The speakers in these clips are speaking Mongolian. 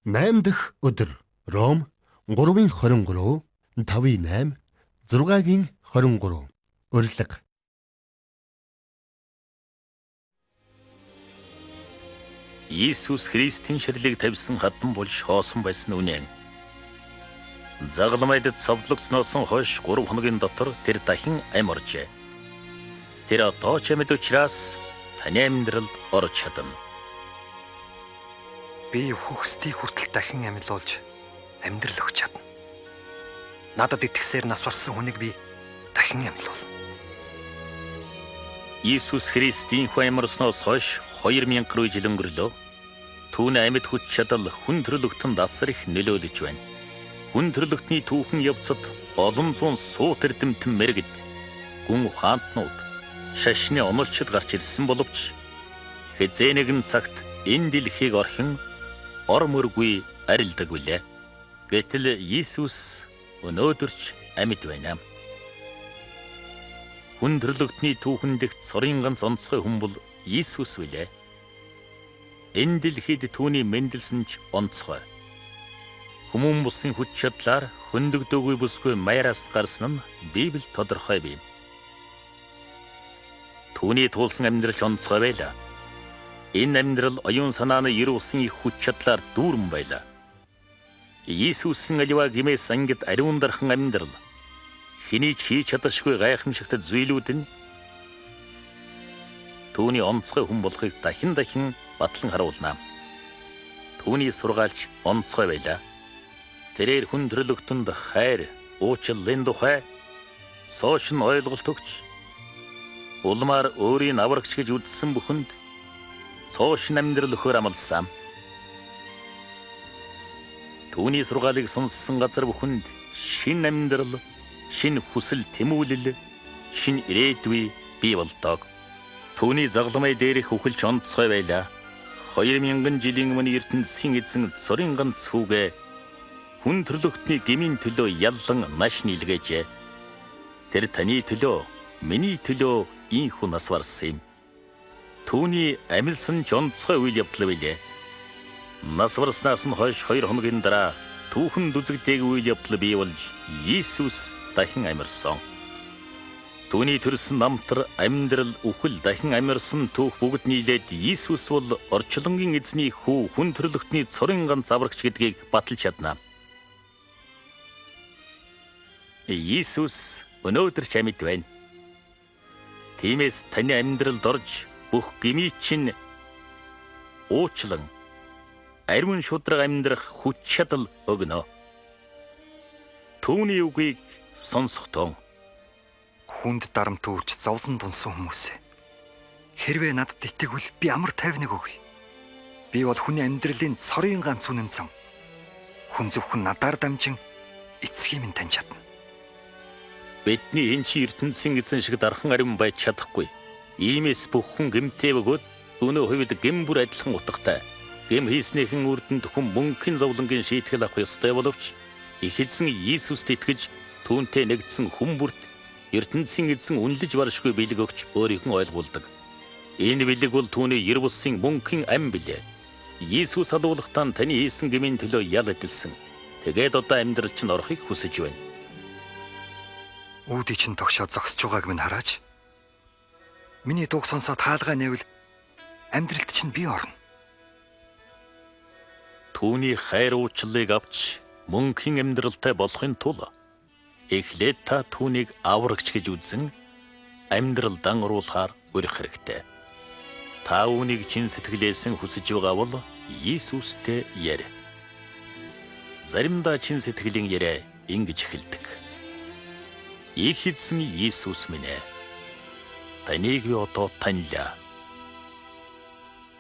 8 дахь өдөр Ром 3:23, 5:8, 6:23. Урилга. Иесус Христийн ширлийг тавьсан хатан болж хоосон байсан үнэн. Загалмайдад совдлогцноос хойш 3 хоногийн дотор тэр дахин ам оржээ. Тэр одоо ч амьд учраас таны амьдралд орж чадна. Би хүүхсдийг хүртэл дахин амьлуулж амьдрал өгч чадна. Надад итгэсээр нас барсан хүнийг би дахин амьлуулна. Иесус Христийн амьарсноос хойш 2000 гаруй жил өнгөрлөө. Түүний амьд хүч чадал хүн төрлөختөнд асар их нөлөөлөж байна. Хүн төрлөختний түүхэн явцад олон зуун суут эрдэмтэн мэрэгд, гүн ухаантнууд, шашны онолчид гарч ирсэн боловч хэзээ нэгэн цагт энэ дэлхийг орхин ор мөргүй арилдаг билээ. Гэтэл Иесус өнөөдөрч амьд байна. Хүн төрлөختний түүхэн дэгт цорын ганц онцгой хүн бол Иесус билээ. Энэ дэлхийд түүний мэндэлсэн ч онцгой. Хүмүүн бусын хүч чадлаар хөндөгдөөгүй бүсгүй маяраас гарсан нь Библиэд тодорхой бий. Түүний туулсан амьдрал ч онцгой байлаа. Энэ амьдрал оюун санааны ер усын их хүч чадлаар дүүрэн байлаа. Иесусын аливаа гимээс ангид ариун дархан амьдрал хэний ч хийж чадашгүй гайхамшигт зүйлүүд нь түүний онцгой хүн болохыг дахин батлан харуулнаа. Түүний сургаалч онцгой байлаа. Тэрээр хүн төрлөختөнд хайр, уучлалын тухай сошин ойлголт өгч улмаар өөрийн аврагч гэж үзсэн бүхэнд сошин амьдрал өгөхөр амласан. Түүний сургаалыг сонссон газар бүхэнд шин амьдрал, шин хүсэл тэмүүлэл, шин ирээдүй бий болдог. Түүний загламай дээрх үхэлч онцгой байлаа. 2000 жилийн өмнө ертөнцийн эзэн цорын ганц хүүгээ хүн төрлөختний гмийн төлөө яллан маш нийлгээжээ. Тэр таны төлөө, миний төлөө ийхүү нас барсан юм. Түүний амьлсан ч онцгой үйл явдал билээ. Нас барснаас нь хойш 2 хоногийн дараа түүхэн дүзэгдээг үйл явдал бий болж Иесус дахин амьарсан. Түүний төрсөн намтар амьдрал үхэл дахин амьарсан түүх бүгд нийлээд Иесус бол орчлонгийн эзний хүү хүн төрлөختний цорын ганц аврагч гэдгийг баталж чадна. Иесус өнөөдөр ч амьд байна. Тиймээс таны амьдралд орж бүх гмий чинь уучлан ариун шудраг амьдрах хүч чадал өгнө. Түүний үгийг сонсохдоо Хүнд дарамт үүрч зовлон дунсан хүмүүсээ. Хэрвээ надад итгэвэл би амар тайвныг өгье. Би бол хүний амьдралын цорын ганц үнэн зам. Хүн зөвхөн надаар дамжин эцгийг минь таньж чадна. Бидний энэ чи ертөнцийн эзэн шиг дархан ариун байж чадахгүй. Иймээс бүх хүн гэмтэй бөгөөд өнөө хувьд гэм бүр адилхан утгатай. Гэм хийснийхэн үрдэнд хүн мөнхийн зовлонгийн шийтгэл авах ёстой боловч их эзэн Иесуст итгэж түүнтэй нэгдсэн хүн бүрт ертөнцийн эзэн үнэлж баршгүй бэлэг өгч өөрийг нь ойлгуулдаг. Энэ бэлэг бол түүний ер бусын мөнхийн ам билээ. Иесус алуулахтаа таны хийсэн гмийн төлөө ял эдэлсэн. Тэгээд одоо амьдрал чинь орохыг хүсэж байна. Үүдий чинь тогшоо зогсож байгааг минь хараач. Миний дууг сонсоод хаалгаа нэвэл амьдралд чинь би орно. Түүний хайр уучлалыг авч мөнхийн амьдралтай болохын тулд эхлээд та түүнийг аврагч гэж үзэн амьдралдан оруулахаар өрөх хэрэгтэй. Та үүнийг чин сэтгэлээс нь хүсэж байгаа бол Иесустэй ярь. Заримдаа чин сэтгэлийн яриа ингэж эхэлдэг. Их эзэн Иесус минь ээ. Таныг би одоо таньлаа.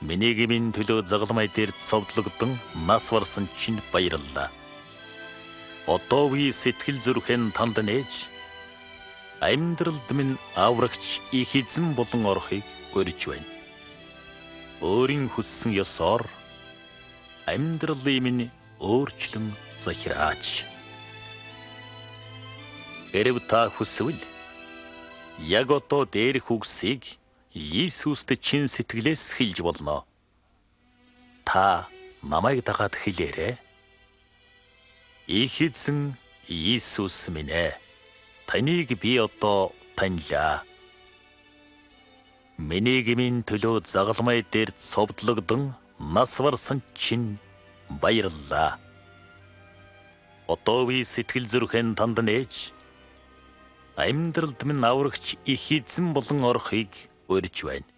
Миний гмийн төлөө загламай дээр цовдлогдсон нас барсан чинь баярлалаа. Одоо би сэтгэл зүрхэн танд нээж амьдралд минь аврагч их эзэн болон орохыг урьж байна. Өөрийн хүссэн ёсоор амьдралыг минь өөрчлөн захираач. Хэрв та хүсвэл яг одоо дээрх үгсийг Иесуст чин сэтгэлээс хэлж болно. Та намайг дагаад хэлээрэй. Их эзэн Иесус минь ээ. Таныг би одоо таньлаа. Миний гмийн төлөө загалмай дээр цовдлогдсон нас барсан чинь баярлалаа. Одоо би сэтгэл зүрхэн танд нээж амьдралд минь аврагч их эзэн болон орохыг урьж байна.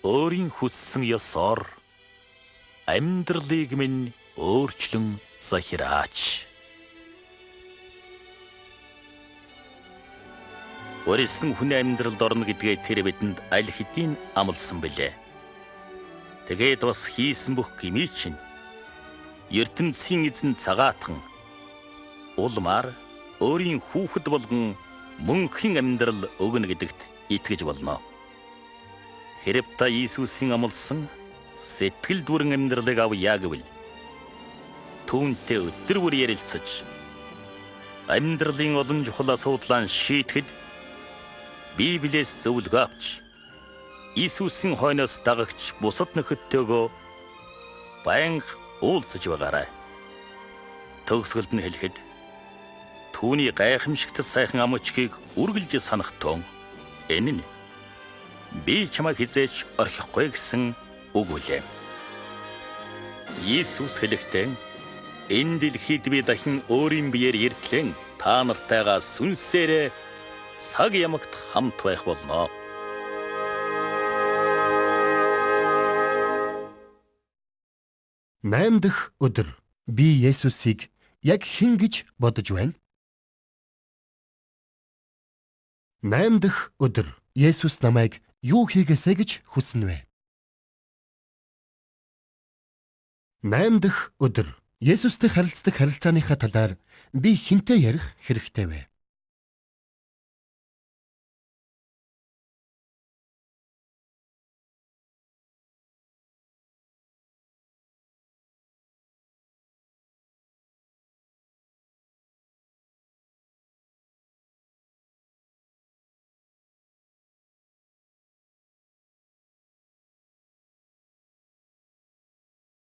Өөрийн хүссэн ёсоор амьдралыг минь өөрчлөн захираач. Өөрөсөн хүний амьдралд орно гэдгээ тэр бидэнд аль хэдийн амласан билээ. Тэгээд бас хийсэн бүх гмий чинь ертөнцийн эзэн цагаатхан улмаар өөрийн хүүхэд болгон мөнхийн амьдрал өгнө гэдэгт итгэж болно. Хэрв та Иесусийн амласан сэтгэл дүүрэн амьдралыг авъя гэвэл түүнтэй өдөр бүр ярилцаж амьдралын олон чухал асуудлаа шийдэхэд Библиэс зөвлөгөө авч Иесусийн хойноос дагагч бусад нөхөдтэйгөө байнга уулзаж байгаарай. Төгсгөлд нь хэлэхэд түүний гайхамшигт сайхан ам өчгийг үргэлж санах тун энэ нь би чамайг хизээч орхихгүй гэсэн үг үлээ. Иесус хэлэхдээ энэ дэлхийд би дахин өөрийн биеэр иртлэн та нартайгаа сүнсээрээ цаг ямагт хамт байх болно. Найм дахь өдөр би Есүсийг яг хэн гэж бодож байна? Найм дахь өдөр Есүс намайг юу хийгээсэй гэж хүснэ вэ? Найм дахь өдөр Есүстэй харилцдаг харилцааныхаа талаар би хэнтэй ярих хэрэгтэй вэ?